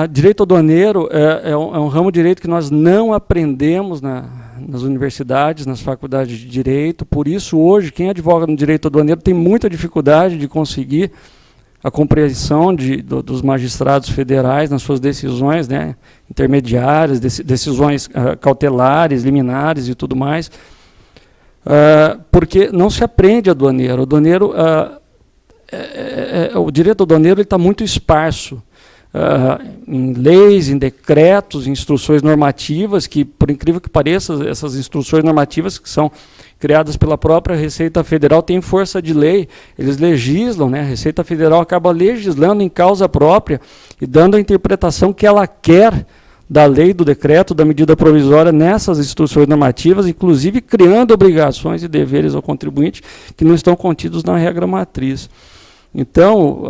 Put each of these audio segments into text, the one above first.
Direito aduaneiro é um ramo de direito que nós não aprendemos nas universidades, nas faculdades de direito. Por isso, hoje, quem advoga no direito aduaneiro tem muita dificuldade de conseguir a compreensão dos magistrados federais nas suas decisões, né, intermediárias, decisões cautelares, liminares e tudo mais, porque não se aprende aduaneiro. O direito aduaneiro está muito esparso em leis, em decretos, em instruções normativas, que, por incrível que pareça, essas instruções normativas que são criadas pela própria Receita Federal têm força de lei, eles legislam, né? A Receita Federal acaba legislando em causa própria e dando a interpretação que ela quer da lei, do decreto, da medida provisória nessas instruções normativas, inclusive criando obrigações e deveres ao contribuinte que não estão contidos na regra matriz. Então,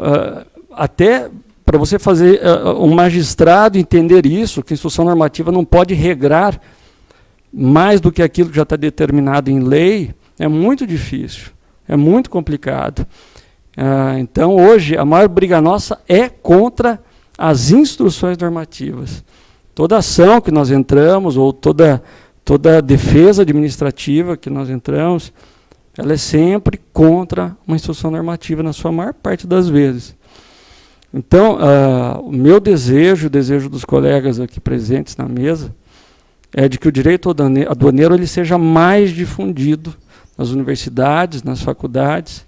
até para você fazer um magistrado entender isso, que a instrução normativa não pode regrar mais do que aquilo que já está determinado em lei, é muito difícil, é muito complicado. Então, hoje, a maior briga nossa é contra as instruções normativas. Toda ação que nós entramos, ou toda defesa administrativa que nós entramos, ela é sempre contra uma instrução normativa, na sua maior parte das vezes. Então, o meu desejo, o desejo dos colegas aqui presentes na mesa, é de que o direito aduaneiro ele seja mais difundido nas universidades, nas faculdades,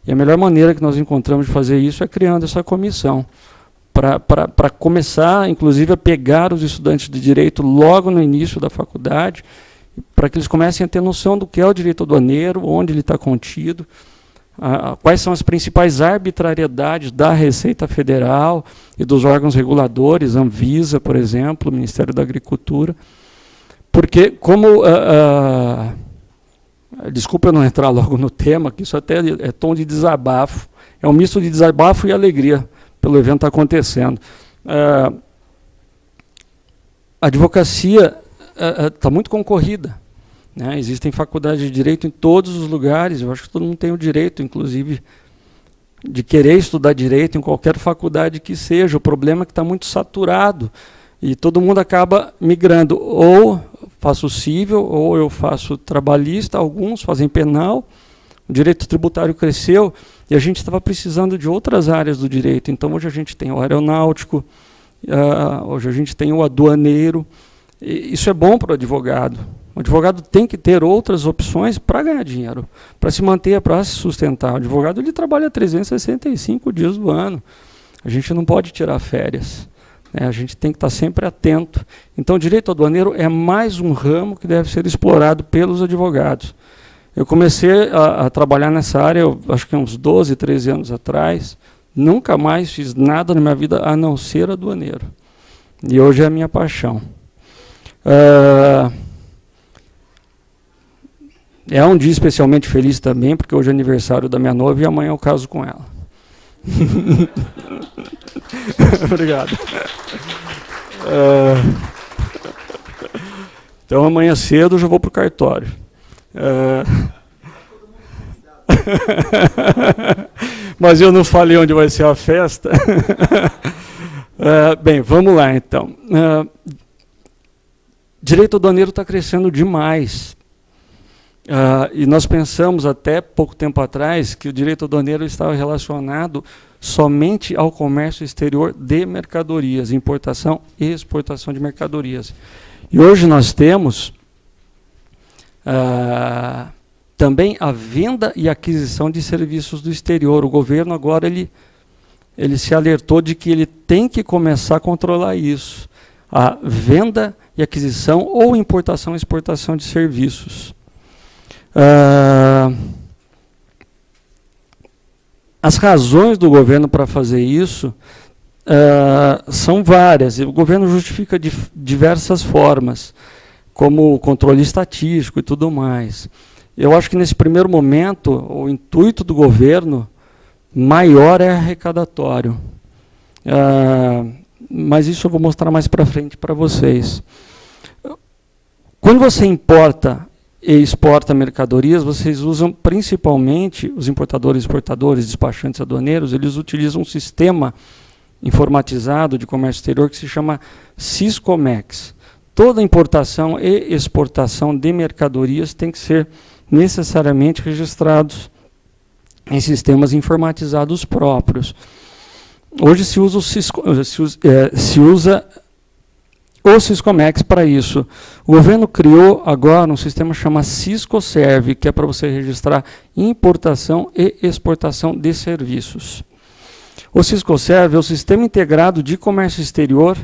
e a melhor maneira que nós encontramos de fazer isso é criando essa comissão, para começar, inclusive, a pegar os estudantes de direito logo no início da faculdade, para que eles comecem a ter noção do que é o direito aduaneiro, onde ele está contido, quais são as principais arbitrariedades da Receita Federal e dos órgãos reguladores, Anvisa, por exemplo, o Ministério da Agricultura, porque como... desculpa eu não entrar logo no tema, que isso até é tom de desabafo, é um misto de desabafo e alegria pelo evento estar acontecendo. A advocacia está muito concorrida, né? Existem faculdades de direito em todos os lugares, eu acho que todo mundo tem o direito, inclusive, de querer estudar direito em qualquer faculdade que seja. O problema é que está muito saturado e todo mundo acaba migrando. Ou faço civil, ou eu faço trabalhista, alguns fazem penal. O direito tributário cresceu e a gente estava precisando de outras áreas do direito. Então, hoje a gente tem o aeronáutico, hoje a gente tem o aduaneiro. E isso é bom para o advogado. O advogado tem que ter outras opções para ganhar dinheiro, para se manter, para se sustentar. O advogado ele trabalha 365 dias do ano. A gente não pode tirar férias, né? A gente tem que estar sempre atento. Então, o direito aduaneiro é mais um ramo que deve ser explorado pelos advogados. Eu comecei a trabalhar nessa área, eu acho que uns 12, 13 anos atrás. Nunca mais fiz nada na minha vida a não ser aduaneiro. E hoje é a minha paixão. É um dia especialmente feliz também, porque hoje é aniversário da minha noiva e amanhã eu caso com ela. Obrigado. Então amanhã cedo eu já vou para o cartório. Mas eu não falei onde vai ser a festa. Bem, vamos lá então. Direito aduaneiro está crescendo demais. E nós pensamos até pouco tempo atrás que o direito aduaneiro estava relacionado somente ao comércio exterior de mercadorias, importação e exportação de mercadorias. E hoje nós temos também a venda e aquisição de serviços do exterior. O governo agora ele se alertou de que ele tem que começar a controlar isso. A venda e aquisição ou importação e exportação de serviços. As razões do governo para fazer isso são várias. O governo justifica de diversas formas, como o controle estatístico e tudo mais. Eu acho que nesse primeiro momento, o intuito do governo maior é arrecadatório. Mas isso eu vou mostrar mais para frente para vocês. Quando você importa e exporta mercadorias, vocês usam principalmente, os importadores, exportadores, despachantes aduaneiros, eles utilizam um sistema informatizado de comércio exterior que se chama Siscomex. Toda importação e exportação de mercadorias tem que ser necessariamente registrados em sistemas informatizados próprios. Hoje se usa o Siscomex para isso. O governo criou agora um sistema chamado Siscoserve, que é para você registrar importação e exportação de serviços. O Siscoserve é o Sistema Integrado de Comércio Exterior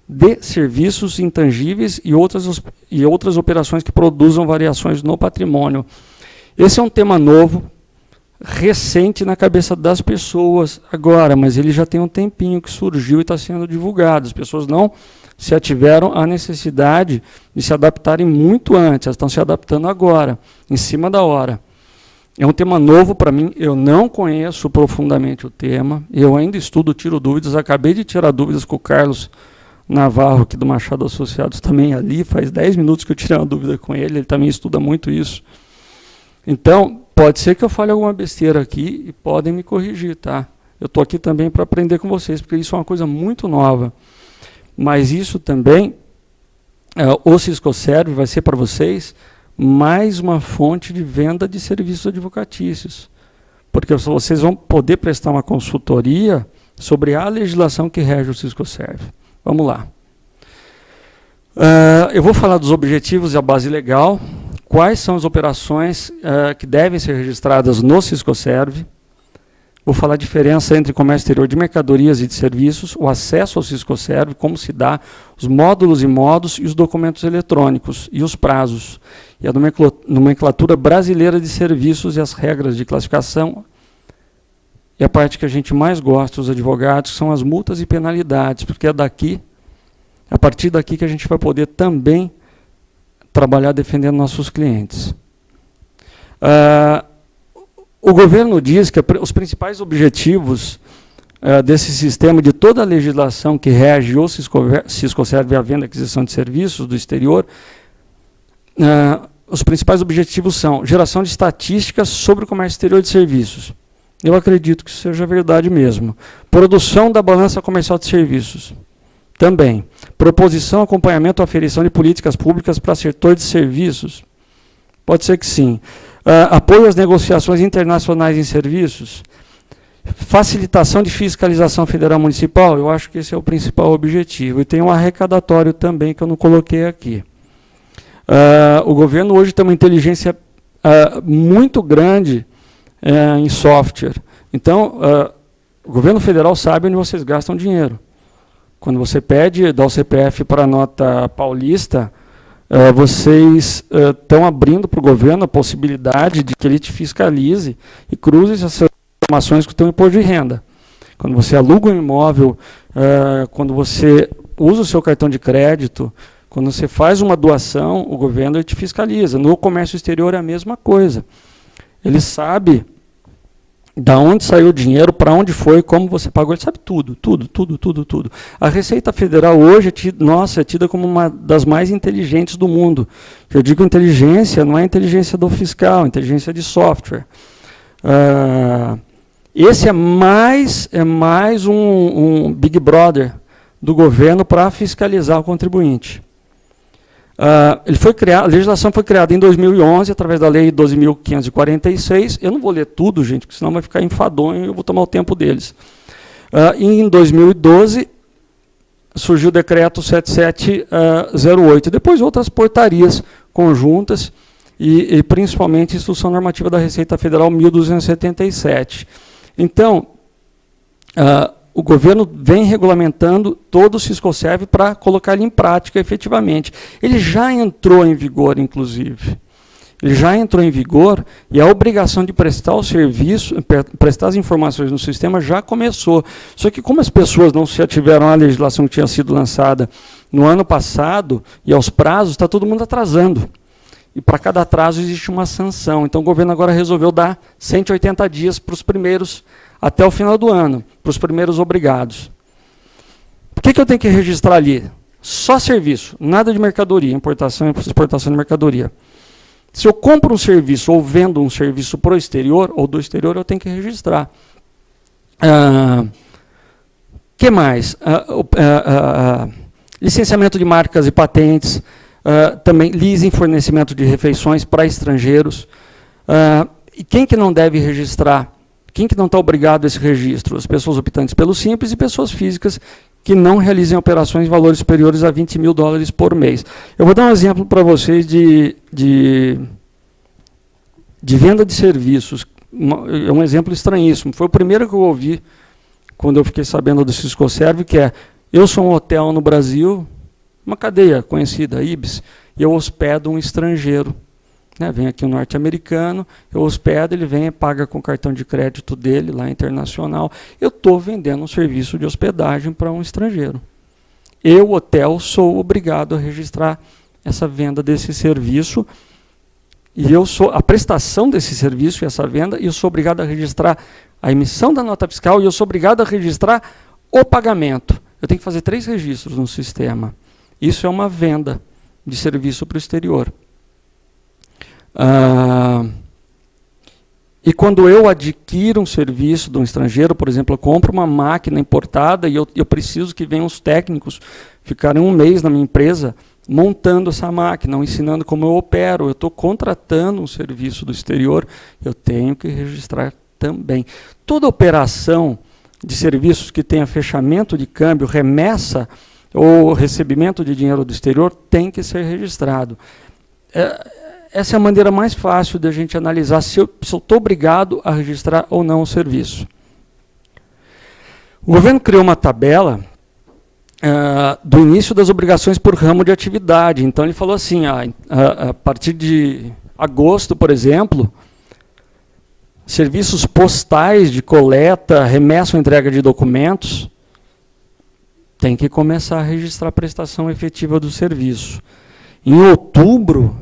de Serviços Intangíveis e outras operações que produzam variações no patrimônio. Esse é um tema novo, recente na cabeça das pessoas agora, mas ele já tem um tempinho que surgiu e está sendo divulgado. As pessoas não se ativeram à necessidade de se adaptarem muito antes, elas estão se adaptando agora, em cima da hora. É um tema novo para mim, eu não conheço profundamente o tema, eu ainda estudo, tiro dúvidas, acabei de tirar dúvidas com o Carlos Navarro, aqui do Machado Associados, também ali, faz 10 minutos que eu tirei uma dúvida com ele também estuda muito isso. Então, pode ser que eu fale alguma besteira aqui e podem me corrigir, tá? Eu estou aqui também para aprender com vocês, porque isso é uma coisa muito nova. Mas isso também, o Siscoserve vai ser para vocês mais uma fonte de venda de serviços advocatícios. Porque vocês vão poder prestar uma consultoria sobre a legislação que rege o Siscoserve. Vamos lá. Eu vou falar dos objetivos e a base legal. Quais são as operações que devem ser registradas no Siscoserve. Vou falar a diferença entre comércio exterior de mercadorias e de serviços, o acesso ao Siscoserve, como se dá, os módulos e modos e os documentos eletrônicos e os prazos. E a nomenclatura brasileira de serviços e as regras de classificação. E a parte que a gente mais gosta, os advogados, são as multas e penalidades, porque é a partir daqui que a gente vai poder também trabalhar defendendo nossos clientes. O governo diz que os principais objetivos desse sistema, de toda a legislação que rege o Siscoserve a venda e aquisição de serviços do exterior, os principais objetivos são geração de estatísticas sobre o comércio exterior de serviços. Eu acredito que isso seja verdade mesmo. Produção da balança comercial de serviços. Também. Proposição, acompanhamento, aferição de políticas públicas para setor de serviços. Pode ser que sim. Apoio às negociações internacionais em serviços. Facilitação de fiscalização federal municipal. Eu acho que esse é o principal objetivo. E tem um arrecadatório também que eu não coloquei aqui. O governo hoje tem uma inteligência muito grande em software. Então, o governo federal sabe onde vocês gastam dinheiro. Quando você dá o CPF para a nota paulista, vocês estão abrindo para o governo a possibilidade de que ele te fiscalize e cruze essas informações com o teu imposto de renda. Quando você aluga um imóvel, quando você usa o seu cartão de crédito, quando você faz uma doação, o governo ele te fiscaliza. No comércio exterior é a mesma coisa. Ele sabe da onde saiu o dinheiro, para onde foi, como você pagou, ele sabe tudo. A Receita Federal hoje é tida como uma das mais inteligentes do mundo. Eu digo inteligência, não é inteligência do fiscal, é inteligência de software. Esse é mais um Big Brother do governo para fiscalizar o contribuinte. A legislação foi criada em 2011, através da Lei 12.546. Eu não vou ler tudo, gente, porque senão vai ficar enfadonho e eu vou tomar o tempo deles. E em 2012, surgiu o decreto 7708. Depois outras portarias conjuntas e principalmente a Instrução Normativa da Receita Federal 1277. Então, o governo vem regulamentando todo o Siscoserve para colocar ele em prática efetivamente. Ele já entrou em vigor, inclusive. Ele já entrou em vigor e a obrigação de prestar o serviço, prestar as informações no sistema já começou. Só que como as pessoas não se ativeram à legislação que tinha sido lançada no ano passado e aos prazos, está todo mundo atrasando. E para cada atraso existe uma sanção. Então o governo agora resolveu dar 180 dias para os primeiros, até o final do ano, para os primeiros obrigados. O que eu tenho que registrar ali? Só serviço, nada de mercadoria, importação e exportação de mercadoria. Se eu compro um serviço ou vendo um serviço para o exterior ou do exterior, eu tenho que registrar. que mais? Licenciamento de marcas e patentes, também leasing, fornecimento de refeições para estrangeiros. E quem que não deve registrar? Quem que não está obrigado a esse registro? As pessoas optantes pelo Simples e pessoas físicas que não realizem operações de valores superiores a $20 mil por mês. Eu vou dar um exemplo para vocês de venda de serviços. É um exemplo estranhíssimo. Foi o primeiro que eu ouvi quando eu fiquei sabendo do Ciscoserve, que é: eu sou um hotel no Brasil, uma cadeia conhecida, Ibis, e eu hospedo um estrangeiro. Vem aqui um norte-americano, eu hospedo, ele vem e paga com o cartão de crédito dele, lá internacional. Eu estou vendendo um serviço de hospedagem para um estrangeiro. Eu, hotel, sou obrigado a registrar essa venda desse serviço, e eu sou a prestação desse serviço e essa venda, e eu sou obrigado a registrar a emissão da nota fiscal, e eu sou obrigado a registrar o pagamento. Eu tenho que fazer 3 registros no sistema. Isso é uma venda de serviço para o exterior. E quando eu adquiro um serviço de um estrangeiro, por exemplo, eu compro uma máquina importada e eu preciso que venham os técnicos ficarem um mês na minha empresa montando essa máquina, ensinando como eu opero. Eu estou contratando um serviço do exterior, eu tenho que registrar também. Toda operação de serviços que tenha fechamento de câmbio, remessa ou recebimento de dinheiro do exterior tem que ser registrado. Essa é a maneira mais fácil de a gente analisar se eu estou obrigado a registrar ou não o serviço. O governo criou uma tabela do início das obrigações por ramo de atividade. Então, ele falou assim, a partir de agosto, por exemplo, serviços postais de coleta, remessa ou entrega de documentos, tem que começar a registrar a prestação efetiva do serviço. Em outubro,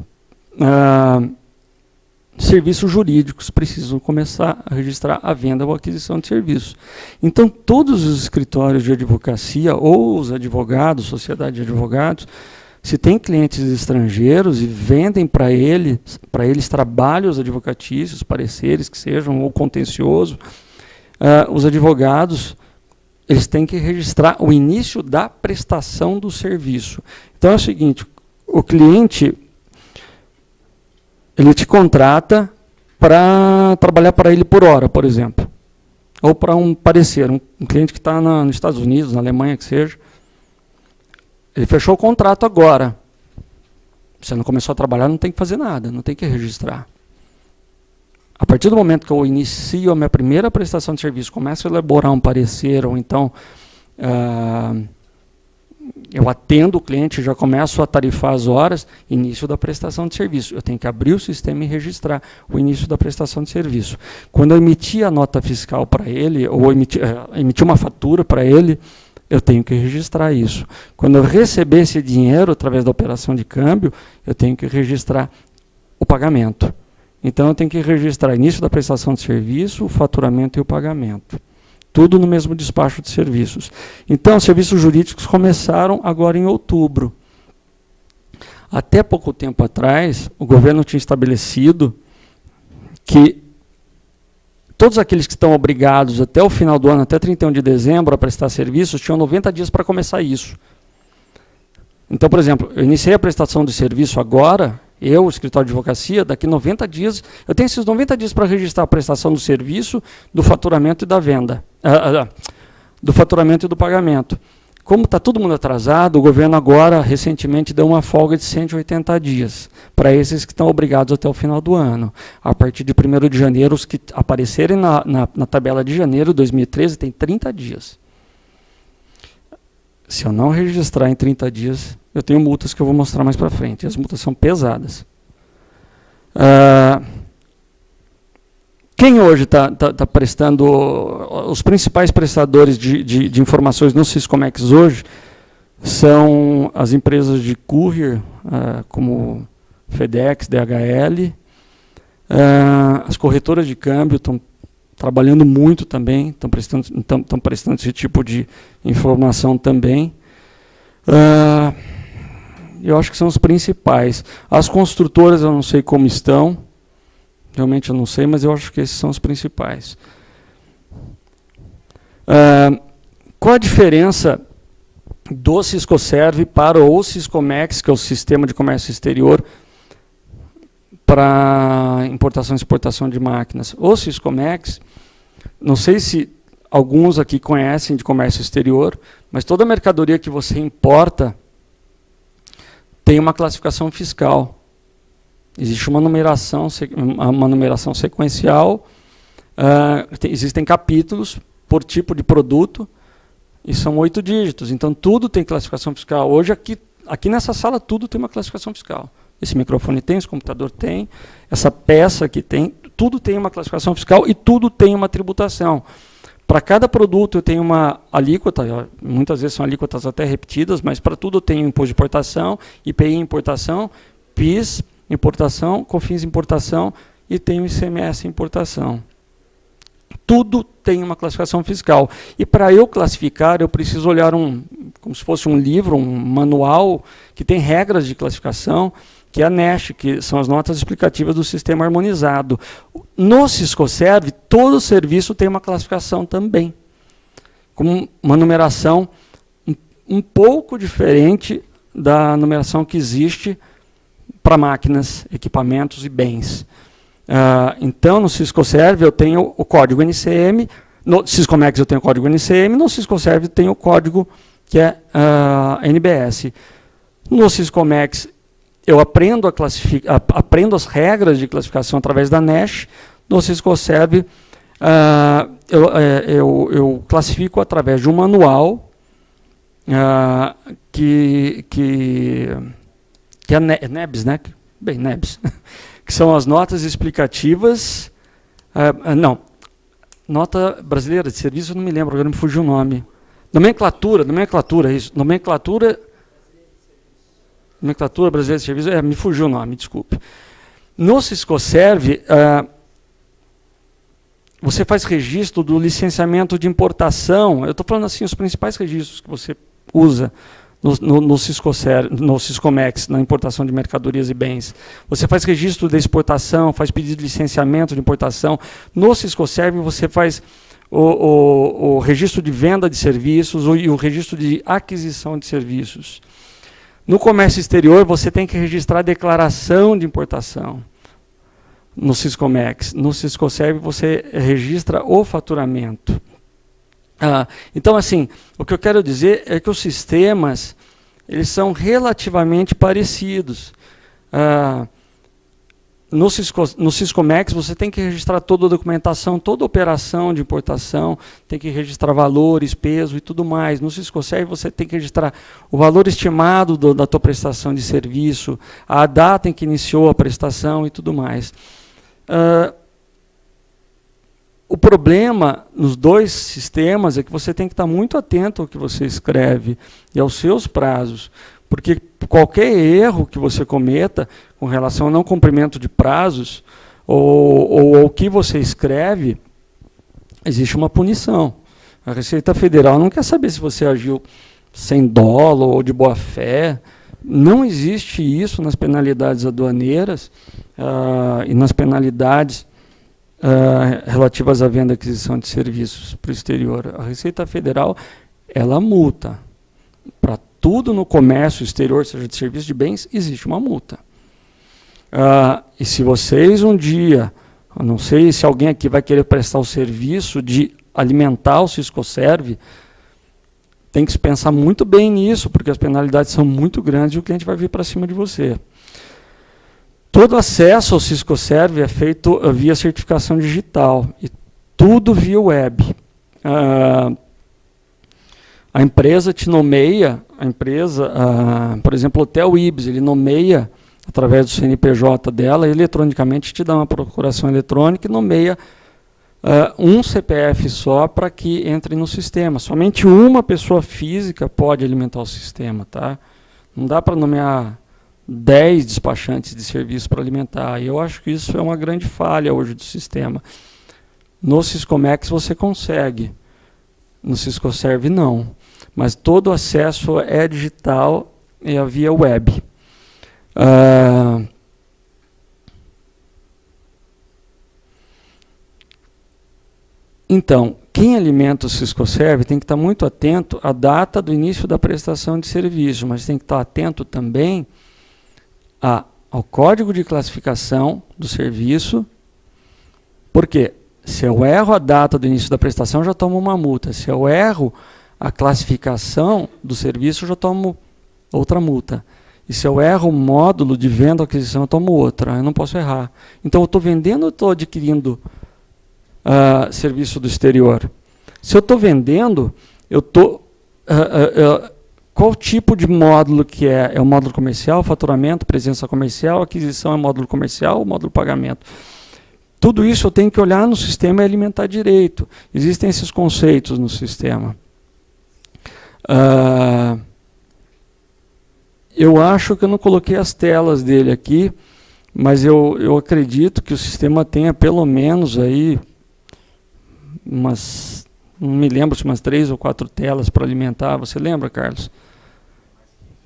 serviços jurídicos precisam começar a registrar a venda ou aquisição de serviços. Então, todos os escritórios de advocacia, ou os advogados, sociedade de advogados, se tem clientes estrangeiros e vendem para eles trabalhos advocatícios, pareceres que sejam, ou contencioso, os advogados, eles têm que registrar o início da prestação do serviço. Então, é o seguinte, o cliente, ele te contrata para trabalhar para ele por hora, por exemplo. Ou para um parecer, um cliente que está nos Estados Unidos, na Alemanha, que seja. Ele fechou o contrato agora. Você não começou a trabalhar, não tem que fazer nada, não tem que registrar. A partir do momento que eu inicio a minha primeira prestação de serviço, começo a elaborar um parecer, ou então eu atendo o cliente, já começo a tarifar as horas, início da prestação de serviço. Eu tenho que abrir o sistema e registrar o início da prestação de serviço. Quando eu emitir a nota fiscal para ele, ou emitir uma fatura para ele, eu tenho que registrar isso. Quando eu receber esse dinheiro através da operação de câmbio, eu tenho que registrar o pagamento. Então, eu tenho que registrar o início da prestação de serviço, o faturamento e o pagamento. Tudo no mesmo despacho de serviços. Então, os serviços jurídicos começaram agora em outubro. Até pouco tempo atrás, o governo tinha estabelecido que todos aqueles que estão obrigados até o final do ano, até 31 de dezembro, a prestar serviços, tinham 90 dias para começar isso. Então, por exemplo, eu iniciei a prestação de serviço agora, eu, o escritório de advocacia, daqui 90 dias, eu tenho esses 90 dias para registrar a prestação do serviço, do faturamento e da venda, do faturamento e do pagamento. Como está todo mundo atrasado, o governo agora, recentemente, deu uma folga de 180 dias para esses que estão obrigados até o final do ano. A partir de 1º de janeiro, os que aparecerem na tabela de janeiro de 2013, tem 30 dias. Se eu não registrar em 30 dias, eu tenho multas que eu vou mostrar mais para frente. As multas são pesadas. Quem hoje está prestando, os principais prestadores de informações no Siscomex hoje são as empresas de courier, como FedEx, DHL, as corretoras de câmbio estão trabalhando muito também, estão prestando esse tipo de informação também. Eu acho que são os principais. As construtoras eu não sei como estão, realmente eu não sei, mas eu acho que esses são os principais. Qual a diferença do Siscoserv para o Siscomex, que é o Sistema de Comércio Exterior, para importação e exportação de máquinas? O Siscomex, não sei se alguns aqui conhecem de comércio exterior, mas toda mercadoria que você importa tem uma classificação fiscal. Existe uma numeração sequencial, existem capítulos por tipo de produto, e são 8 dígitos. Então, tudo tem classificação fiscal. Hoje, aqui nessa sala, tudo tem uma classificação fiscal. Esse microfone tem, esse computador tem, essa peça aqui tem, tudo tem uma classificação fiscal e tudo tem uma tributação. Para cada produto eu tenho uma alíquota, muitas vezes são alíquotas até repetidas, mas para tudo eu tenho imposto de importação, IPI importação, PIS importação, COFINS importação e tenho ICMS importação. Tudo tem uma classificação fiscal. E para eu classificar, eu preciso olhar como se fosse um livro, um manual, que tem regras de classificação, que é a NESH, que são as notas explicativas do sistema harmonizado. No Siscoserv, todo serviço tem uma classificação também, com uma numeração um pouco diferente da numeração que existe para máquinas, equipamentos e bens. Então, no Siscoserv eu tenho o código NCM, no Siscomex eu tenho o código NCM, no Siscoserv eu tenho o código que é NBS. No Siscomex eu aprendo as regras de classificação através da NESH. No Siscoserv eu classifico através de um manual que é NEBS, né? Bem, NEBS, que são as notas explicativas, nota brasileira de serviço, eu não me lembro, agora me fugiu o nome. Nomenclatura, isso. Nomenclatura brasileira de serviço, me fugiu o nome, desculpe. No Siscoserv, você faz registro do licenciamento de importação, eu estou falando assim, os principais registros que você usa no Siscomex, na importação de mercadorias e bens. Você faz registro da exportação, faz pedido de licenciamento de importação. No Siscoserv você faz o registro de venda de serviços e o registro de aquisição de serviços. No comércio exterior você tem que registrar a declaração de importação. No Siscomex. No Siscoserv você registra o faturamento. Então, assim, o que eu quero dizer é que os sistemas eles são relativamente parecidos. No Siscomex, você tem que registrar toda a documentação, toda a operação de importação, tem que registrar valores, peso e tudo mais. No Siscoserv, você tem que registrar o valor estimado da tua prestação de serviço, a data em que iniciou a prestação e tudo mais. O problema nos dois sistemas é que você tem que estar muito atento ao que você escreve e aos seus prazos, porque qualquer erro que você cometa com relação ao não cumprimento de prazos ou ao que você escreve, existe uma punição. A Receita Federal não quer saber se você agiu sem dolo ou de boa fé. Não existe isso nas penalidades aduaneiras e nas penalidades relativas à venda e aquisição de serviços para o exterior. A Receita Federal, ela multa. Para tudo no comércio exterior, seja de serviço de bens, existe uma multa. E se vocês um dia, eu não sei se alguém aqui vai querer prestar o serviço de alimentar o Siscoserv, tem que se pensar muito bem nisso, porque as penalidades são muito grandes e o cliente vai vir para cima de você. Todo acesso ao Siscoserv é feito via certificação digital e tudo via web. A empresa te nomeia, por exemplo, o Hotel Ibis, ele nomeia através do CNPJ dela, eletronicamente te dá uma procuração eletrônica e nomeia um CPF só para que entre no sistema. Somente uma pessoa física pode alimentar o sistema, tá? Não dá para nomear 10 despachantes de serviço para alimentar. E eu acho que isso é uma grande falha hoje do sistema. No Siscomex você consegue, no Siscoserv não. Mas todo o acesso é digital e é via web. Então, quem alimenta o Siscoserv tem que estar muito atento à data do início da prestação de serviço, mas tem que estar atento também ao código de classificação do serviço, porque se eu erro a data do início da prestação, eu já tomo uma multa. Se eu erro a classificação do serviço, eu já tomo outra multa. E se eu erro o módulo de venda ou aquisição, eu tomo outra. Eu não posso errar. Então, eu estou vendendo ou estou adquirindo serviço do exterior? Se eu estou vendendo, eu estou... qual tipo de módulo que é? É o módulo comercial, faturamento, presença comercial, aquisição é módulo comercial ou módulo pagamento? Tudo isso eu tenho que olhar no sistema e alimentar direito. Existem esses conceitos no sistema. Eu acho que eu não coloquei as telas dele aqui, mas eu acredito que o sistema tenha pelo menos aí não me lembro se umas 3 ou 4 telas para alimentar. Você lembra, Carlos?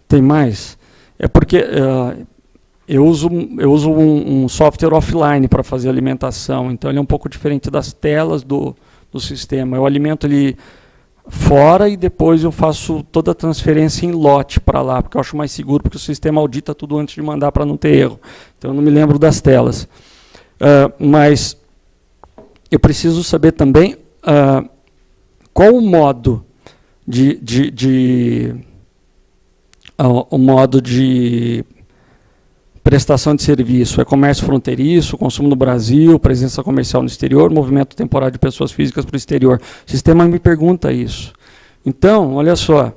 Tem mais? É porque eu uso um software offline para fazer alimentação, então ele é um pouco diferente das telas do sistema. Eu alimento ele fora e depois eu faço toda a transferência em lote para lá, porque eu acho mais seguro, porque o sistema audita tudo antes de mandar para não ter erro. Então eu não me lembro das telas. Mas eu preciso saber também qual o modo o modo de prestação de serviço. É comércio fronteiriço, consumo no Brasil, presença comercial no exterior, movimento temporário de pessoas físicas para o exterior. O sistema me pergunta isso. Então, olha só,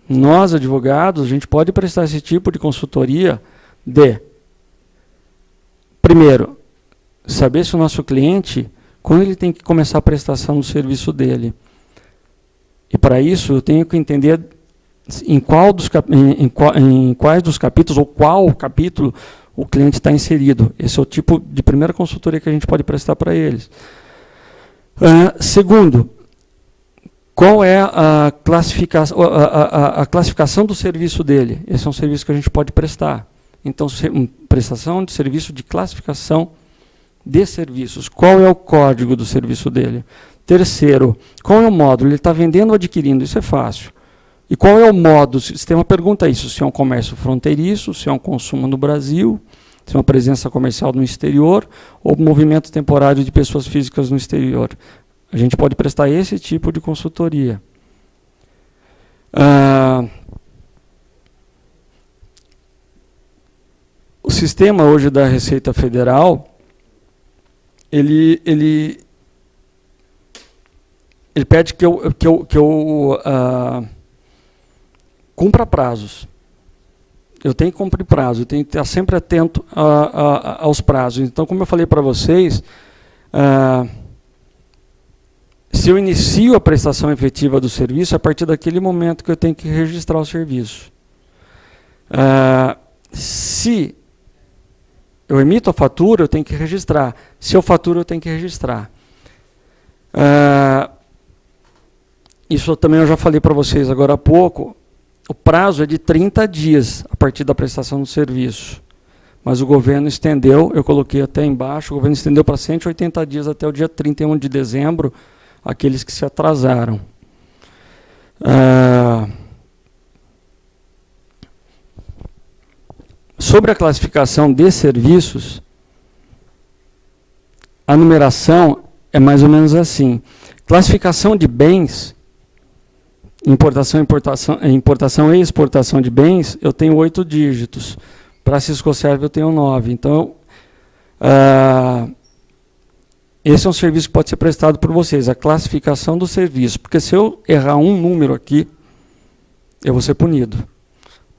nós, advogados, a gente pode prestar esse tipo de consultoria primeiro, saber se o nosso cliente, quando ele tem que começar a prestação do serviço dele. E para isso eu tenho que entender em quais dos capítulos, ou qual capítulo o cliente está inserido. Esse é o tipo de primeira consultoria que a gente pode prestar para eles. Segundo, qual é a classificação do serviço dele? Esse é um serviço que a gente pode prestar. Então, prestação de serviço de classificação de serviços. Qual é o código do serviço dele? Terceiro, qual é o módulo? Ele está vendendo ou adquirindo? Isso é fácil. E qual é o modo? O sistema pergunta isso, se é um comércio fronteiriço, se é um consumo no Brasil, se é uma presença comercial no exterior, ou movimento temporário de pessoas físicas no exterior. A gente pode prestar esse tipo de consultoria. O sistema hoje da Receita Federal, ele pede que eu cumpra prazos. Eu tenho que cumprir prazo, eu tenho que estar sempre atento aos prazos. Então, como eu falei para vocês, se eu inicio a prestação efetiva do serviço, é a partir daquele momento que eu tenho que registrar o serviço. Se eu emito a fatura, eu tenho que registrar. Se eu faturo, eu tenho que registrar. Isso também eu já falei para vocês agora há pouco. O prazo é de 30 dias a partir da prestação do serviço. Mas o governo estendeu, eu coloquei até embaixo, o governo estendeu para 180 dias até o dia 31 de dezembro, aqueles que se atrasaram. Sobre a classificação de serviços, a numeração é mais ou menos assim. Classificação de bens, importação e exportação de bens, eu tenho 8 dígitos. Para a Siscoserv eu tenho 9. Então, esse é um serviço que pode ser prestado por vocês, a classificação do serviço. Porque se eu errar um número aqui, eu vou ser punido.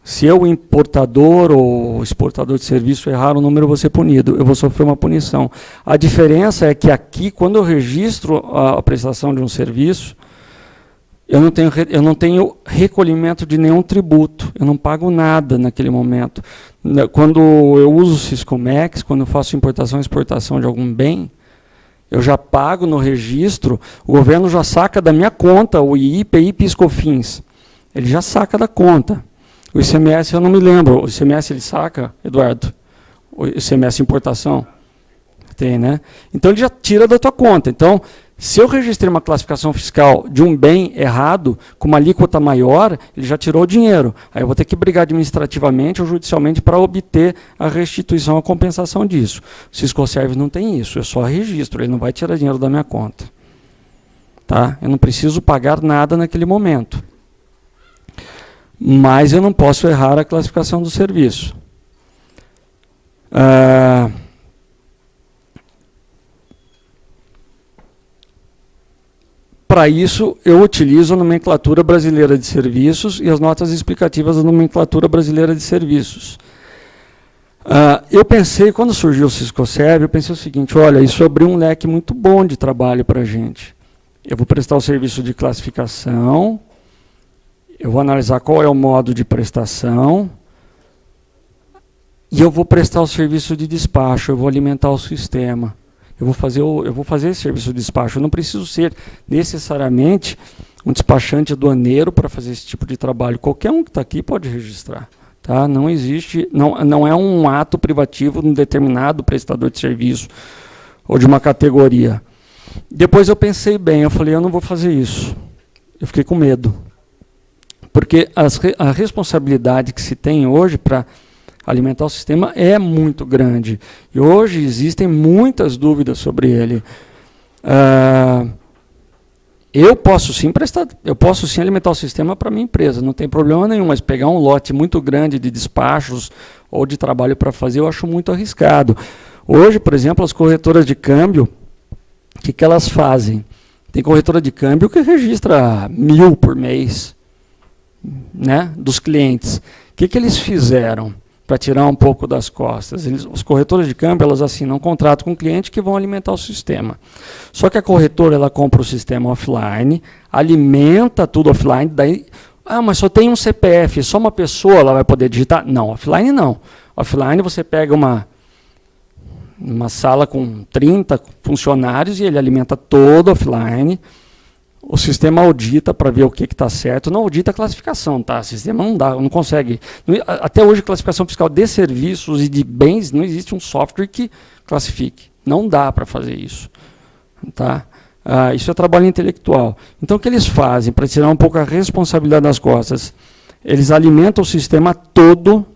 Se eu, importador ou exportador de serviço, errar um número, eu vou ser punido. Eu vou sofrer uma punição. A diferença é que aqui, quando eu registro a prestação de um serviço, eu não tenho recolhimento de nenhum tributo. Eu não pago nada naquele momento. Quando eu uso o Siscomex, quando eu faço importação e exportação de algum bem, eu já pago no registro, o governo já saca da minha conta o IPI, PIS/COFINS. Ele já saca da conta. O ICMS eu não me lembro. O ICMS ele saca, Eduardo? O ICMS importação? que tem, né? Então ele já tira da tua conta. Então, se eu registrei uma classificação fiscal de um bem errado, com uma alíquota maior, ele já tirou o dinheiro. Aí eu vou ter que brigar administrativamente ou judicialmente para obter a restituição, a compensação disso. O Siscoserv não tem isso, eu só registro, ele não vai tirar dinheiro da minha conta. Tá? Eu não preciso pagar nada naquele momento. Mas eu não posso errar a classificação do serviço. Para isso, eu utilizo a nomenclatura brasileira de serviços e as notas explicativas da nomenclatura brasileira de serviços. Eu pensei, quando surgiu o Siscoserv, eu pensei o seguinte, olha, isso abriu um leque muito bom de trabalho para a gente. Eu vou prestar o serviço de classificação, eu vou analisar qual é o modo de prestação, e eu vou prestar o serviço de despacho, eu vou alimentar o sistema. Eu vou fazer esse serviço de despacho. Eu não preciso ser necessariamente um despachante aduaneiro para fazer esse tipo de trabalho. Qualquer um que está aqui pode registrar. Tá? Não existe, não é um ato privativo de um determinado prestador de serviço ou de uma categoria. Depois eu pensei bem, eu falei, eu não vou fazer isso. Eu fiquei com medo. Porque a responsabilidade que se tem hoje para alimentar o sistema é muito grande. E hoje existem muitas dúvidas sobre ele. Eu posso sim alimentar o sistema para minha empresa, não tem problema nenhum, mas pegar um lote muito grande de despachos ou de trabalho para fazer, eu acho muito arriscado. Hoje, por exemplo, as corretoras de câmbio, o que elas fazem? Tem corretora de câmbio que registra 1.000 por mês, né, dos clientes. O que eles fizeram? Para tirar um pouco das costas. Os corretores de câmbio, elas assinam um contrato com o cliente que vão alimentar o sistema. Só que a corretora, ela compra o sistema offline, alimenta tudo offline, daí, mas só tem um CPF, só uma pessoa ela vai poder digitar? Não, offline não. Offline você pega uma sala com 30 funcionários e ele alimenta todo offline. O sistema audita para ver o que está certo, não audita a classificação, tá? O sistema não consegue. Até hoje, classificação fiscal de serviços e de bens, não existe um software que classifique. Não dá para fazer isso. Tá? Isso é trabalho intelectual. Então, o que eles fazem para tirar um pouco a responsabilidade das costas? Eles alimentam o sistema todo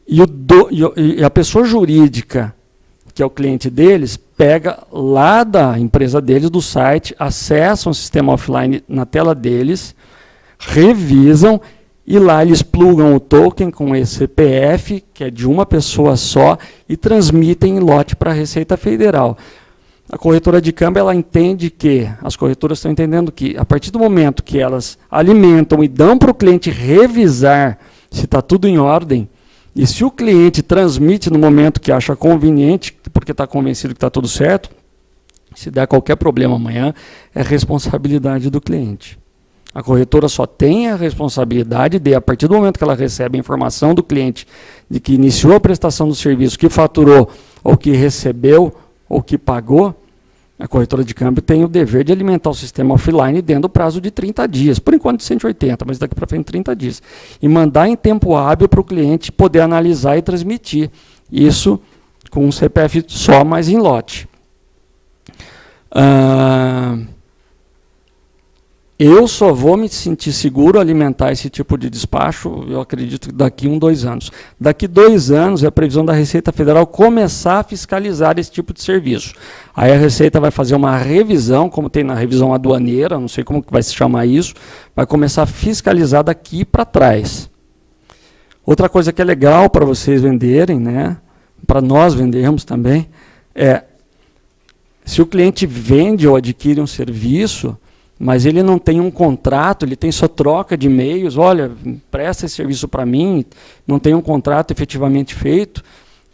e a pessoa jurídica, que é o cliente deles, pega lá da empresa deles, do site, acessam o sistema offline na tela deles, revisam, e lá eles plugam o token com esse CPF, que é de uma pessoa só, e transmitem em lote para a Receita Federal. A corretora de câmbio, ela entende que, as corretoras estão entendendo que, a partir do momento que elas alimentam e dão para o cliente revisar se está tudo em ordem, e se o cliente transmite no momento que acha conveniente, porque está convencido que está tudo certo, se der qualquer problema amanhã, é responsabilidade do cliente. A corretora só tem a responsabilidade de, a partir do momento que ela recebe a informação do cliente de que iniciou a prestação do serviço, que faturou, ou que recebeu, ou que pagou, a corretora de câmbio tem o dever de alimentar o sistema offline dentro do prazo de 30 dias, por enquanto de 180, mas daqui para frente 30 dias. E mandar em tempo hábil para o cliente poder analisar e transmitir. Isso com um CPF só, mas em lote. Eu só vou me sentir seguro alimentar esse tipo de despacho, eu acredito, daqui 2 anos. Daqui 2 anos é a previsão da Receita Federal começar a fiscalizar esse tipo de serviço. Aí a Receita vai fazer uma revisão, como tem na revisão aduaneira, não sei como que vai se chamar isso, vai começar a fiscalizar daqui para trás. Outra coisa que é legal para vocês venderem, né, para nós vendermos também, é se o cliente vende ou adquire um serviço, mas ele não tem um contrato, ele tem só troca de e-mails, olha, presta esse serviço para mim, não tem um contrato efetivamente feito.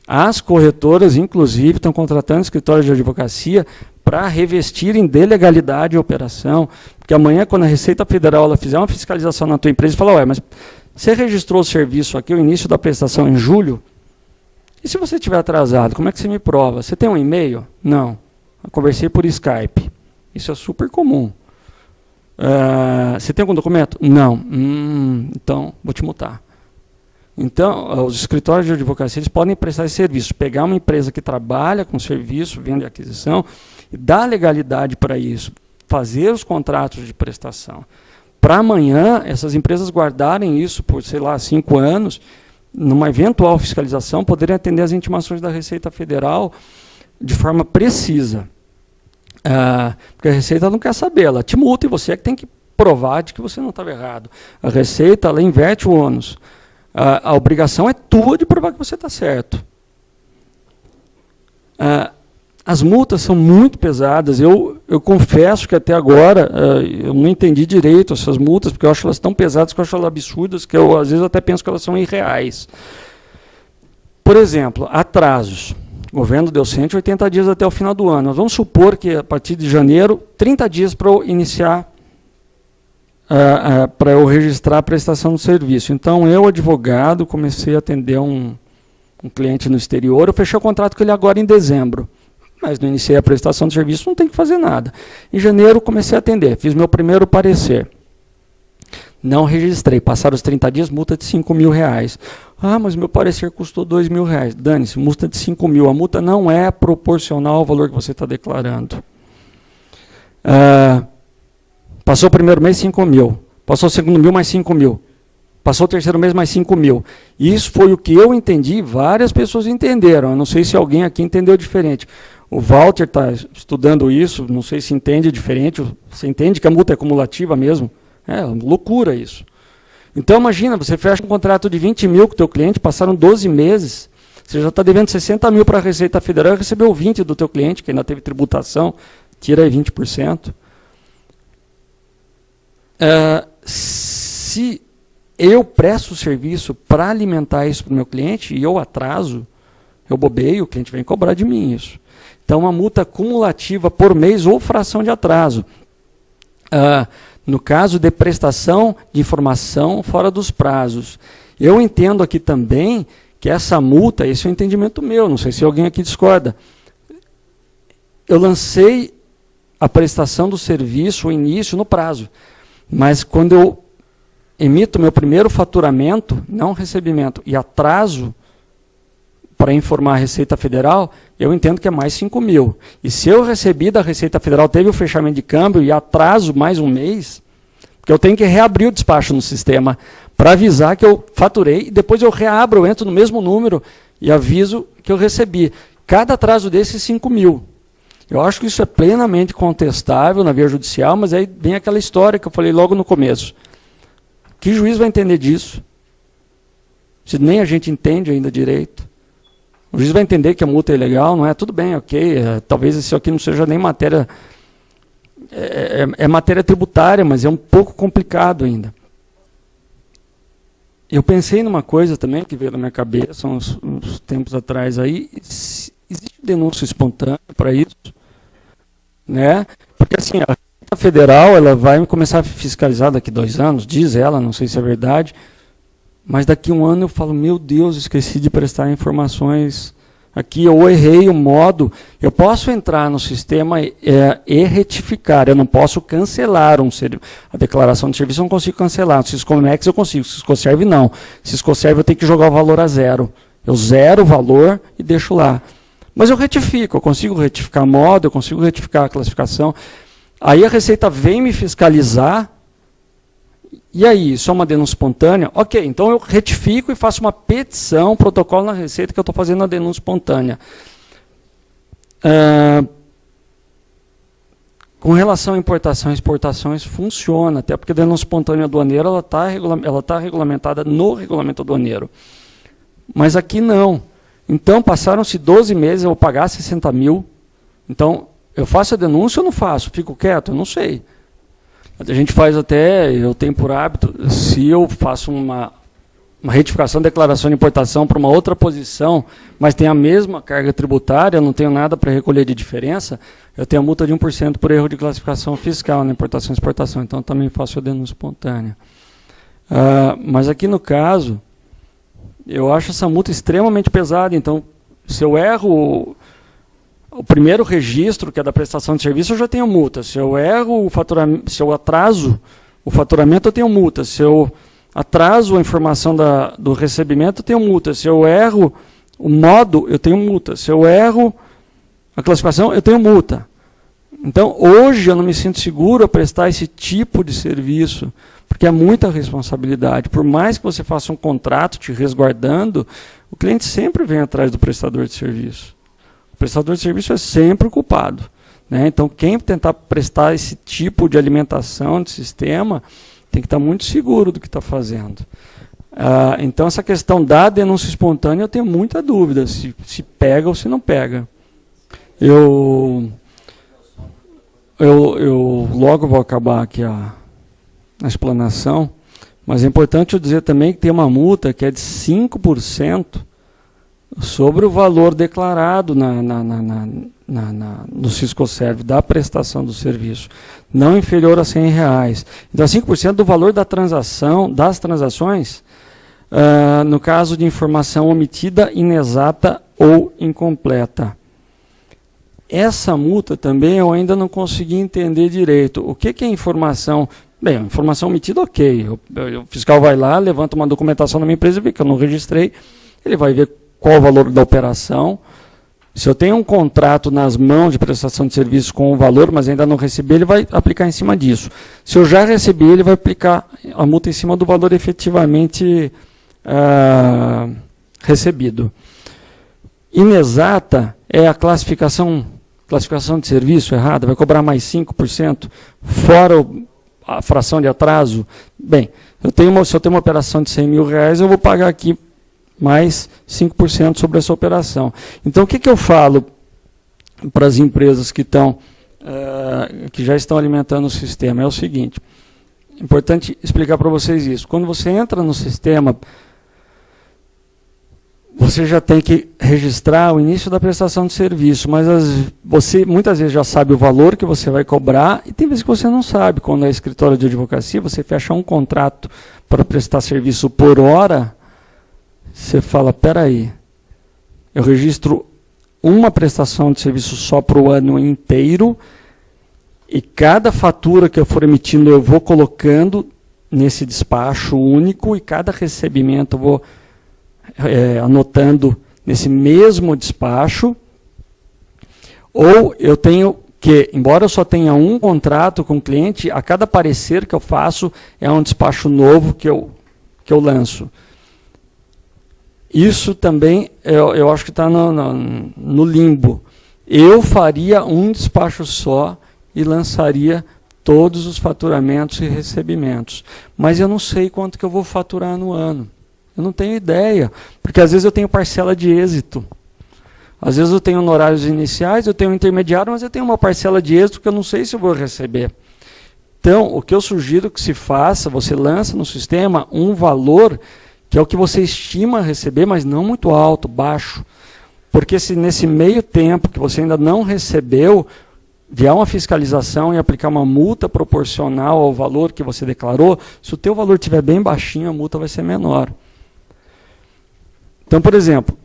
As corretoras, inclusive, estão contratando escritórios de advocacia para revestirem de legalidade a operação, porque amanhã, quando a Receita Federal ela fizer uma fiscalização na tua empresa, fala, ué, mas você registrou o serviço aqui, o início da prestação em julho, e se você estiver atrasado, como é que você me prova? Você tem um e-mail? Não. Eu conversei por Skype. Isso é super comum. Você tem algum documento? Não. Então, vou te multar. Então, os escritórios de advocacia eles podem prestar esse serviço, pegar uma empresa que trabalha com serviço, venda e aquisição, e dar legalidade para isso, fazer os contratos de prestação. Para amanhã, essas empresas guardarem isso por, sei lá, 5 anos, numa eventual fiscalização, poderem atender as intimações da Receita Federal de forma precisa. Porque a Receita não quer saber, ela te multa e você é que tem que provar de que você não estava errado. A Receita, ela inverte o ônus. A obrigação é tua de provar que você está certo. As multas são muito pesadas. Eu confesso que até agora eu não entendi direito essas multas, porque eu acho elas tão pesadas que eu acho elas absurdas, que eu às vezes até penso que elas são irreais. Por exemplo, atrasos. O governo deu 180 dias até o final do ano. Nós vamos supor que a partir de janeiro, 30 dias para eu iniciar, para eu registrar a prestação do serviço. Então, eu, advogado, comecei a atender um cliente no exterior, eu fechei o contrato com ele agora em dezembro, mas não iniciei a prestação do serviço, não tem que fazer nada. Em janeiro, comecei a atender, fiz meu primeiro parecer. Não registrei, passaram os 30 dias, multa de R$5.000. Mas meu parecer custou R$2.000. Dane-se, multa de R$5.000. A multa não é proporcional ao valor que você está declarando. Passou o primeiro mês, 5.000. Passou o segundo mês, mais 5.000. Passou o terceiro mês, mais 5.000. Isso foi o que eu entendi, várias pessoas entenderam. Eu não sei se alguém aqui entendeu diferente. O Walter está estudando isso, não sei se entende diferente. Você entende que a multa é cumulativa mesmo? É loucura isso. Então, imagina, você fecha um contrato de 20.000 com o teu cliente, passaram 12 meses, você já está devendo 60.000 para a Receita Federal e recebeu 20 do teu cliente, que ainda teve tributação, tira aí 20%. Se eu presto o serviço para alimentar isso para o meu cliente e eu atraso, eu bobeio, o cliente vem cobrar de mim isso. Então, uma multa cumulativa por mês ou fração de atraso. No caso de prestação de informação fora dos prazos. Eu entendo aqui também que essa multa, esse é um entendimento meu, não sei se alguém aqui discorda. Eu lancei a prestação do serviço, o início, no prazo. Mas quando eu emito meu primeiro faturamento, não recebimento, e atraso para informar a Receita Federal, eu entendo que é mais 5.000. E se eu recebi da Receita Federal, teve o fechamento de câmbio e atraso mais um mês, porque eu tenho que reabrir o despacho no sistema para avisar que eu faturei, e depois eu reabro, eu entro no mesmo número e aviso que eu recebi. Cada atraso desse, 5.000. Eu acho que isso é plenamente contestável na via judicial, mas aí vem aquela história que eu falei logo no começo. Que juiz vai entender disso? Se nem a gente entende ainda direito. O juiz vai entender que a multa é ilegal, não é? Tudo bem, ok. Talvez isso aqui não seja nem matéria... É matéria tributária, mas é um pouco complicado ainda. Eu pensei numa coisa também que veio na minha cabeça uns tempos atrás aí. Existe denúncia espontânea para isso? Né? Porque assim, a Receita Federal ela vai começar a fiscalizar daqui 2 anos, diz ela, não sei se é verdade, mas daqui 1 ano eu falo, meu Deus, esqueci de prestar informações aqui, eu errei o modo. Eu posso entrar no sistema e retificar, eu não posso cancelar a declaração de serviço, eu não consigo cancelar. No Siscomex eu consigo, Siscoserve não. Siscoserve eu tenho que jogar o valor a 0. Eu zero o valor e deixo lá. Mas eu retifico, eu consigo retificar modo, eu consigo retificar a classificação. Aí a Receita vem me fiscalizar. E aí, isso é uma denúncia espontânea? Ok, então eu retifico e faço uma petição, protocolo na Receita que eu estou fazendo a denúncia espontânea. Com relação a importação e exportações, funciona, até porque a denúncia espontânea aduaneira ela tá regulamentada no regulamento aduaneiro. Mas aqui não. Então, passaram-se 12 meses, eu vou pagar 60.000. Então, eu faço a denúncia ou não faço? Fico quieto? Eu não sei. A gente faz até, eu tenho por hábito, se eu faço uma retificação de declaração de importação para uma outra posição, mas tem a mesma carga tributária, eu não tenho nada para recolher de diferença, eu tenho a multa de 1% por erro de classificação fiscal na importação e exportação. Então, eu também faço a denúncia espontânea. Mas aqui no caso, eu acho essa multa extremamente pesada. Então, se eu erro o primeiro registro, que é da prestação de serviço, eu já tenho multa. Se eu erro o faturamento, se eu atraso o faturamento, eu tenho multa. Se eu atraso a informação do recebimento, eu tenho multa. Se eu erro o modo, eu tenho multa. Se eu erro a classificação, eu tenho multa. Então, hoje eu não me sinto seguro a prestar esse tipo de serviço, porque é muita responsabilidade. Por mais que você faça um contrato te resguardando, o cliente sempre vem atrás do prestador de serviço. O prestador de serviço é sempre o culpado, né? Então, quem tentar prestar esse tipo de alimentação de sistema tem que estar muito seguro do que está fazendo. Então, essa questão da denúncia espontânea, eu tenho muita dúvida se pega ou se não pega. Eu logo vou acabar aqui a explanação, mas é importante eu dizer também que tem uma multa que é de 5% sobre o valor declarado no Siscoserv da prestação do serviço, não inferior a R$100. Então, 5% do valor da transação, das transações, no caso de informação omitida, inexata ou incompleta. Essa multa também eu ainda não consegui entender direito. O que é informação? Bem, informação omitida, ok. O fiscal vai lá, levanta uma documentação na minha empresa, vê que eu não registrei, ele vai ver qual o valor da operação. Se eu tenho um contrato nas mãos de prestação de serviço com um valor, mas ainda não recebi, ele vai aplicar em cima disso. Se eu já recebi, ele vai aplicar a multa em cima do valor efetivamente recebido. Inexata é a classificação de serviço errada, vai cobrar mais 5%, fora a fração de atraso. Bem, se eu tenho uma operação de R$100.000, eu vou pagar aqui mais 5% sobre essa operação. Então, o que eu falo para as empresas que já estão alimentando o sistema? É o seguinte, é importante explicar para vocês isso. Quando você entra no sistema, você já tem que registrar o início da prestação de serviço, mas você muitas vezes já sabe o valor que você vai cobrar, e tem vezes que você não sabe. Quando é escritório de advocacia, você fecha um contrato para prestar serviço por hora, você fala, espera aí, eu registro uma prestação de serviço só para o ano inteiro, e cada fatura que eu for emitindo eu vou colocando nesse despacho único, e cada recebimento eu vou anotando nesse mesmo despacho, ou eu tenho que, embora eu só tenha um contrato com o cliente, a cada parecer que eu faço é um despacho novo que eu lanço. Isso também, eu acho que está no limbo. Eu faria um despacho só e lançaria todos os faturamentos e recebimentos. Mas eu não sei quanto que eu vou faturar no ano. Eu não tenho ideia, porque às vezes eu tenho parcela de êxito. Às vezes eu tenho honorários iniciais, eu tenho um intermediário, mas eu tenho uma parcela de êxito que eu não sei se eu vou receber. Então, o que eu sugiro que se faça, você lança no sistema um valor que é o que você estima receber, mas não muito alto, baixo. Porque se nesse meio tempo que você ainda não recebeu, vier uma fiscalização e aplicar uma multa proporcional ao valor que você declarou, se o teu valor estiver bem baixinho, a multa vai ser menor. Então, por exemplo,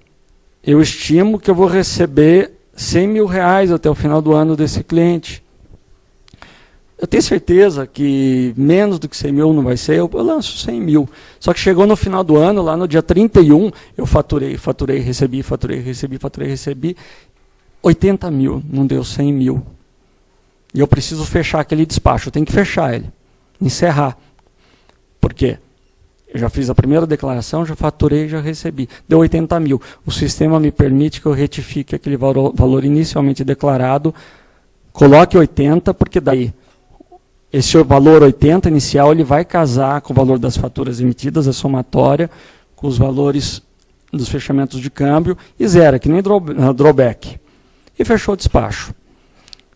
eu estimo que eu vou receber R$100.000 até o final do ano desse cliente. Eu tenho certeza que menos do que 100 mil não vai ser, eu lanço 100 mil. Só que chegou no final do ano, lá no dia 31, eu faturei, recebi, 80 mil, não deu 100 mil. E eu preciso fechar aquele despacho, eu tenho que fechar ele, encerrar. Por quê? Eu já fiz a primeira declaração, já faturei, já recebi. Deu 80 mil. O sistema me permite que eu retifique aquele valor inicialmente declarado, coloque 80, porque daí esse valor 80 inicial ele vai casar com o valor das faturas emitidas, a somatória, com os valores dos fechamentos de câmbio, e zera, que nem drawback. E fechou o despacho.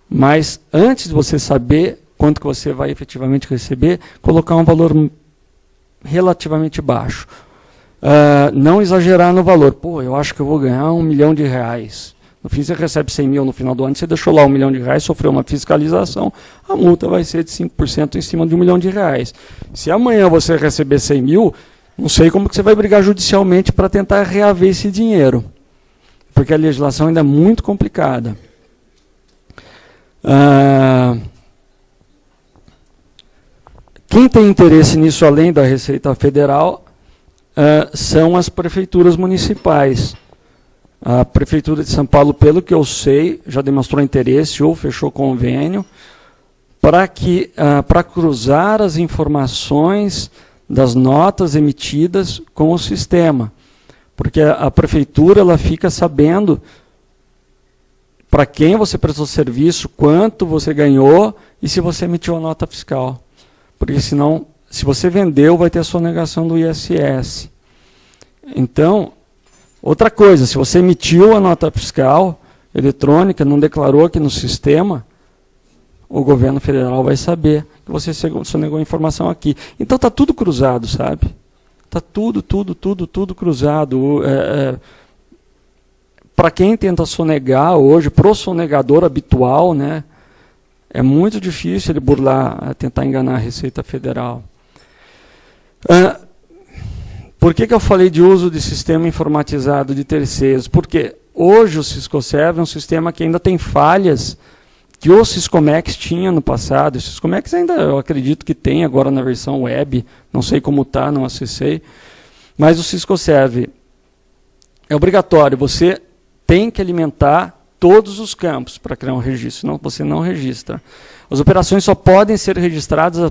Mas antes de você saber quanto que você vai efetivamente receber, colocar um valor relativamente baixo. Não exagerar no valor. Pô, eu acho que eu vou ganhar R$1 milhão. No fim, você recebe 100 mil no final do ano, você deixou lá R$1 milhão, sofreu uma fiscalização, a multa vai ser de 5% em cima de R$1 milhão. Se amanhã você receber 100 mil, não sei como que você vai brigar judicialmente para tentar reaver esse dinheiro, porque a legislação ainda é muito complicada. Quem tem interesse nisso, além da Receita Federal, são as prefeituras municipais. A Prefeitura de São Paulo, pelo que eu sei, já demonstrou interesse ou fechou convênio para cruzar as informações das notas emitidas com o sistema. Porque a prefeitura ela fica sabendo para quem você prestou serviço, quanto você ganhou e se você emitiu a nota fiscal. Porque senão, se você vendeu, vai ter a sonegação do ISS. Então, outra coisa, se você emitiu a nota fiscal eletrônica, não declarou aqui no sistema, o governo federal vai saber que você sonegou a informação aqui. Então está tudo cruzado, sabe? Está tudo cruzado. Para quem tenta sonegar hoje, para o sonegador habitual, né, é muito difícil ele burlar, tentar enganar a Receita Federal. Por que eu falei de uso de sistema informatizado de terceiros? Porque hoje o Siscoserv é um sistema que ainda tem falhas que o Siscomex tinha no passado. O Siscomex ainda, eu acredito que tem agora na versão web, não sei como está, não acessei. Mas o Siscoserv é obrigatório, você tem que alimentar todos os campos para criar um registro, senão você não registra. As operações só podem ser registradas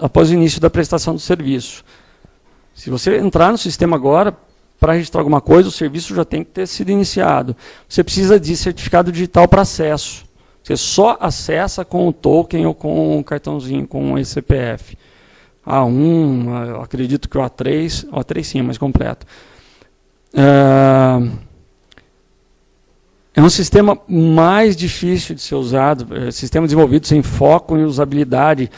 após o início da prestação do serviço. Se você entrar no sistema agora, para registrar alguma coisa, o serviço já tem que ter sido iniciado. Você precisa de certificado digital para acesso. Você só acessa com o token ou com o cartãozinho, com o CPF. A1, eu acredito que o A3 sim, é mais completo. É um sistema mais difícil de ser usado, sistema desenvolvido sem foco em usabilidade.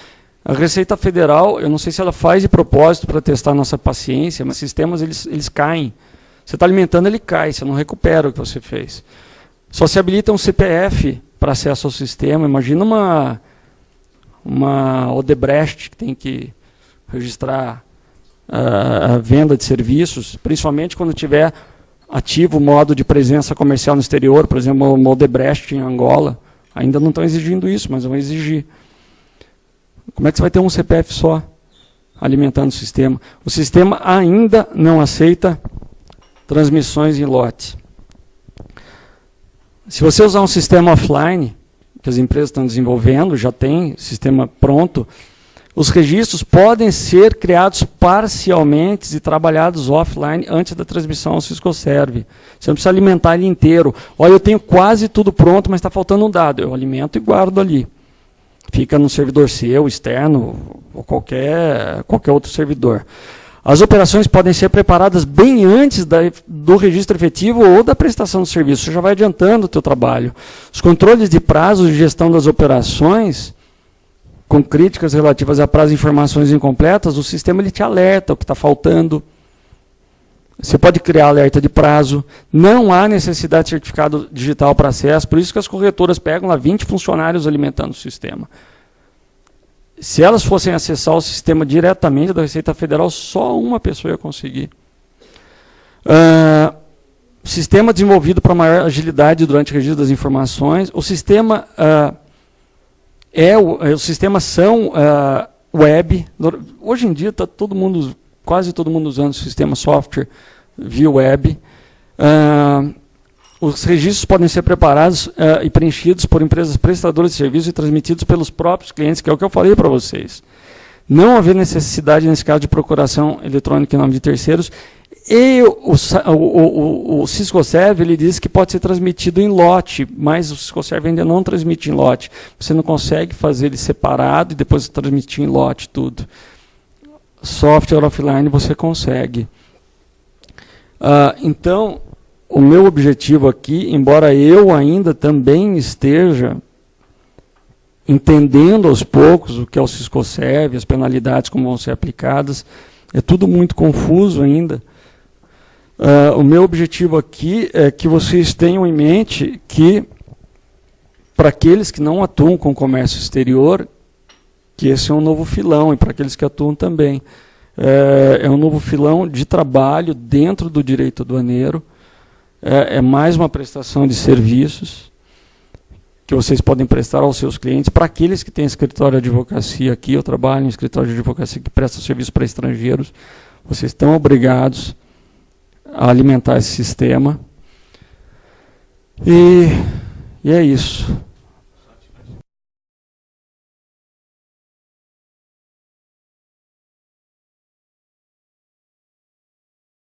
A Receita Federal, eu não sei se ela faz de propósito para testar a nossa paciência, mas sistemas eles caem. Você está alimentando, ele cai, você não recupera o que você fez. Só se habilita um CPF para acesso ao sistema. Imagina uma Odebrecht que tem que registrar a venda de serviços, principalmente quando tiver ativo o modo de presença comercial no exterior, por exemplo, o Odebrecht em Angola. Ainda não estão exigindo isso, mas vão exigir. Como é que você vai ter um CPF só alimentando o sistema? O sistema ainda não aceita transmissões em lote. Se você usar um sistema offline, que as empresas estão desenvolvendo, já tem sistema pronto, os registros podem ser criados parcialmente e trabalhados offline antes da transmissão ao Siscoserv. Você não precisa alimentar ele inteiro. Olha, eu tenho quase tudo pronto, mas está faltando um dado. Eu alimento e guardo ali. Fica no servidor seu, externo, ou qualquer outro servidor. As operações podem ser preparadas bem antes do registro efetivo ou da prestação do serviço. Você já vai adiantando o teu trabalho. Os controles de prazos de gestão das operações, com críticas relativas a prazos e informações incompletas, o sistema ele te alerta o que está faltando. Você pode criar alerta de prazo. Não há necessidade de certificado digital para acesso, por isso que as corretoras pegam lá 20 funcionários alimentando o sistema. Se elas fossem acessar o sistema diretamente da Receita Federal, só uma pessoa ia conseguir. Sistema desenvolvido para maior agilidade durante o registro das informações. O sistema os sistemas são web. Hoje em dia está quase todo mundo usando o sistema software via web. Os registros podem ser preparados e preenchidos por empresas prestadoras de serviços e transmitidos pelos próprios clientes, que é o que eu falei para vocês. Não haver necessidade, nesse caso, de procuração eletrônica em nome de terceiros. E o Siscoserv, ele diz que pode ser transmitido em lote, mas o Siscoserv ainda não transmite em lote. Você não consegue fazer ele separado e depois transmitir em lote tudo. Software offline você consegue. Então, o meu objetivo aqui, embora eu ainda também esteja entendendo aos poucos o que é o Siscoserv, as penalidades como vão ser aplicadas, é tudo muito confuso ainda. O meu objetivo aqui é que vocês tenham em mente que, para aqueles que não atuam com comércio exterior, que esse é um novo filão, e para aqueles que atuam também. É um novo filão de trabalho dentro do direito aduaneiro, é mais uma prestação de serviços que vocês podem prestar aos seus clientes. Para aqueles que têm escritório de advocacia aqui, eu trabalho em escritório de advocacia que presta serviço para estrangeiros, vocês estão obrigados a alimentar esse sistema. E é isso.